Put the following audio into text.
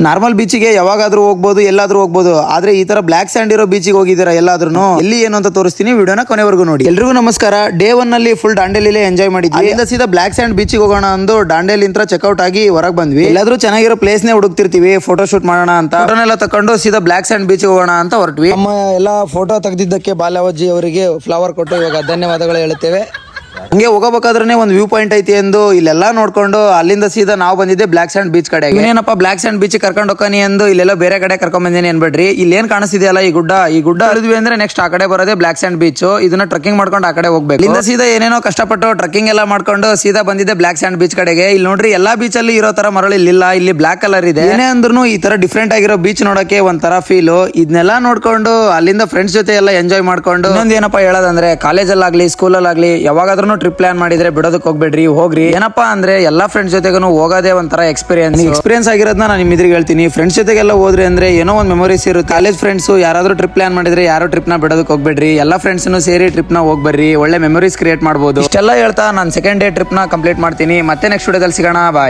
Normal ಬೀಚಿಗೆ ಯಾವಾಗಾದ್ರೂ ಹೋಗ್ಬೋದು, ಎಲ್ಲಾದ್ರೂ ಹೋಗ್ಬೋದು. ಆದ್ರೆ ಈ ತರ ಬ್ಲಾಕ್ ಸ್ಯಾಂಡ್ ಇರೋ ಬೀಚಿಗೆ ಹೋಗಿದ್ದೀರಾ ಎಲ್ಲಾದ್ರೂ? ಎಲ್ಲಿ ಏನು ಅಂತ ತೋರಿಸ್ತೀನಿ, ವಿಡಿಯೋನ ಕೊನೆವರೆಗೂ ನೋಡಿ. ಎಲ್ರಿಗೂ ನಮಸ್ಕಾರ. ಡೇ 1 ನಲ್ಲಿ ಫುಲ್ ದಾಂಡೇಲಿ ಎಂಜಾಯ್ ಮಾಡಿದ್ವಿ. ಅಲ್ಲಿಂದ ಸೀದಾ ಬ್ಲಾಕ್ ಸ್ಯಾಂಡ್ ಬೀಚಿಗೆ ಹೋಗೋಣ ಅಂದು ದಾಂಡೇಲಿ ಇಂತ್ರ ಚೆಕ್ಔಟ್ ಆಗಿ ಹೊರಗೆ ಬಂದ್ವಿ. ಎಲ್ಲಾದ್ರೂ ಚೆನ್ನಾಗಿರೋ ಪ್ಲೇಸ್ ನೇ ಹುಡುಕ್ತಿರ್ತೀವಿ ಫೋಟೋ ಶೂಟ್ ಮಾಡೋಣ ಅಂತ. ಫೋಟೋನೆಲ್ಲ ತಕೊಂಡು ಸೀದಾ ಬ್ಲಾಕ್ ಸ್ಯಾಂಡ್ ಬೀಚಿಗೆ ಹೋಗೋಣ ಅಂತ ಹೊರಟ್ವಿ. ನಮ್ಮ ಎಲ್ಲ ಫೋಟೋ ತೆಗೆದಿದ್ದಕ್ಕೆ ಬಾಲವಜ್ಜಿ ಅವರಿಗೆ ಫ್ಲವರ್ ಕೊಟ್ಟು ಇವಾಗ ಧನ್ಯವಾದಗಳು ಹೇಳುತ್ತೇವೆ. ಹಂಗೆ ಹೋಗಬೇಕಾದ್ರೆ ಒಂದು ವ್ಯೂ ಪಾಯಿಂಟ್ ಐತಿ ಎಂದು ಇಲ್ಲೆಲ್ಲ ನೋಡ್ಕೊಂಡು ಅಲ್ಲಿಂದ ಸೀದಾ ನಾವು ಬಂದಿದ್ದೆ ಬ್ಲಾಕ್ ಸ್ಯಾಂಡ್ ಬೀಚ್ ಕಡೆ. ಏನಪ್ಪ ಬ್ಲಾಕ್ ಸ್ಯಾಂಡ್ ಬೀಚ್ ಕರ್ಕೊಂಡು ಹೋಗ್ತಾನೆ ಎಂದು ಇಲ್ಲೆಲ್ಲ ಬೇರೆ ಕಡೆ ಕರ್ಕೊಂಡ್ ಬಂದೇನೆ ಅನ್ಬೇಡ್ರಿ. ಇಲ್ಲಿ ಏನ್ ಕಾಣಿಸ್ತಿದೆಯಲ್ಲ ಈ ಗುಡ್ಡ ಅಳಿದ್ವಿ ಅಂದ್ರೆ ನೆಕ್ಸ್ಟ್ ಆ ಕಡೆ ಬರೋದೇ ಬ್ಲಾಕ್ ಸ್ಯಾಂಡ್ ಬೀಚ್. ಇದನ್ನ ಟ್ರೆಕ್ಕಿಂಗ್ ಮಾಡ್ಕೊಂಡು ಆ ಕಡೆ ಹೋಗ್ಬೇಕು. ಇಲ್ಲಿಂದ ಸೀದಾ ಏನೇನೋ ಕಷ್ಟಪಟ್ಟು ಟ್ರೆಕ್ಕಿಂಗ್ ಎಲ್ಲ ಮಾಡ್ಕೊಂಡು ಸೀದಾ ಬಂದಿದ್ದೆ ಬ್ಲಾಕ್ ಸ್ಯಾಂಡ್ ಬೀಚ್ ಕಡೆಗೆ. ಇಲ್ಲಿ ನೋಡ್ರಿ ಎಲ್ಲಾ ಬೀಚ್ ಅಲ್ಲಿ ಇರೋ ತರ ಮರಳು ಇಲ್ಲಿಲ್ಲ, ಇಲ್ಲಿ ಬ್ಲಾಕ್ ಕಲರ್ ಇದೆ. ಏನೇ ಅಂದ್ರೂ ಈ ತರ ಡಿಫ್ರೆಂಟ್ ಆಗಿರೋ ಬೀಚ್ ನೋಡಕ್ಕೆ ಒಂಥರ ಫೀಲ್. ಇದನ್ನೆಲ್ಲ ನೋಡ್ಕೊಂಡು ಅಲ್ಲಿಂದ ಫ್ರೆಂಡ್ಸ್ ಜೊತೆ ಎಲ್ಲ ಎಂಜಾಯ್ ಮಾಡ್ಕೊಂಡು ಇನ್ನೊಂದು ಏನಪ್ಪಾ ಹೇಳೋದಂದ್ರೆ ಕಾಲೇಜಲ್ಲಾಗ್ಲಿ ಸ್ಕೂಲಲ್ಲಾಗ್ಲಿ ಯಾವಾಗಾದ್ರೂ ಟ್ರಿಪ್ ಪ್ಲಾನ್ ಮಾಡಿದ್ರೆ ಬಿಡೋದಕ್ಕೆ ಹೋಗ್ಬೇಡ್ರಿ, ಹೋಗ್ರಿ. ಏನಪ್ಪಾ ಅಂದ್ರೆ ಎಲ್ಲಾ ಫ್ರೆಂಡ್ಸ್ ಜೊತೆಗೂ ಹೋಗೋದೇ ಒಂಥರ ಎಕ್ಸ್ಪೀರಿಯನ್ಸ್ ಆಗಿರೋದನ್ನ ನಾನು ನಿಮ್ಮ ಇದ್ರಿಗೆ ಹೇಳ್ತೀನಿ. ಫ್ರೆಂಡ್ಸ್ ಜೊತೆಗೆಲ್ಲ ಹೋದ್ರೆ ಅಂದ್ರೆ ಏನೋ ಒಂದು ಮೆಮೊರೀಸ್ ಇರುತ್ತೆ. ಕಾಲೇಜ್ ಫ್ರೆಂಡ್ಸ್ ಯಾರಾದ್ರೂ ಟ್ರಿಪ್ ಪ್ಲಾನ್ ಮಾಡಿದ್ರೆ ಯಾರು ಟ್ರಿಪ್ ನ ಬಿಡೋದಕ್ಕೆ ಹೋಗ್ಬೇಡ್ರಿ, ಎಲ್ಲಾ ಫ್ರೆಂಡ್ಸ್ ಸೇರಿ ಟ್ರಿಪ್ ನ ಹೋಗ್ಬರ್ರಿ, ಒಳ್ಳೆ ಮೆಮೊರೀಸ್ ಕ್ರಿಯೇಟ್ ಮಾಡಬಹುದು. ಇಷ್ಟೆಲ್ಲ ಹೇಳ್ತಾ ನಾನು ಸೆಕೆಂಡ್ ಡೇ ಟ್ರಿಪ್ ನ ಕಂಪ್ಲೀಟ್ ಮಾಡ್ತೀನಿ. ಮತ್ತೆ ನೆಕ್ಸ್ಟ್ ವಿಡಿಯೋದಲ್ಲಿ ಸಿಗೋಣ, ಬಾಯ್.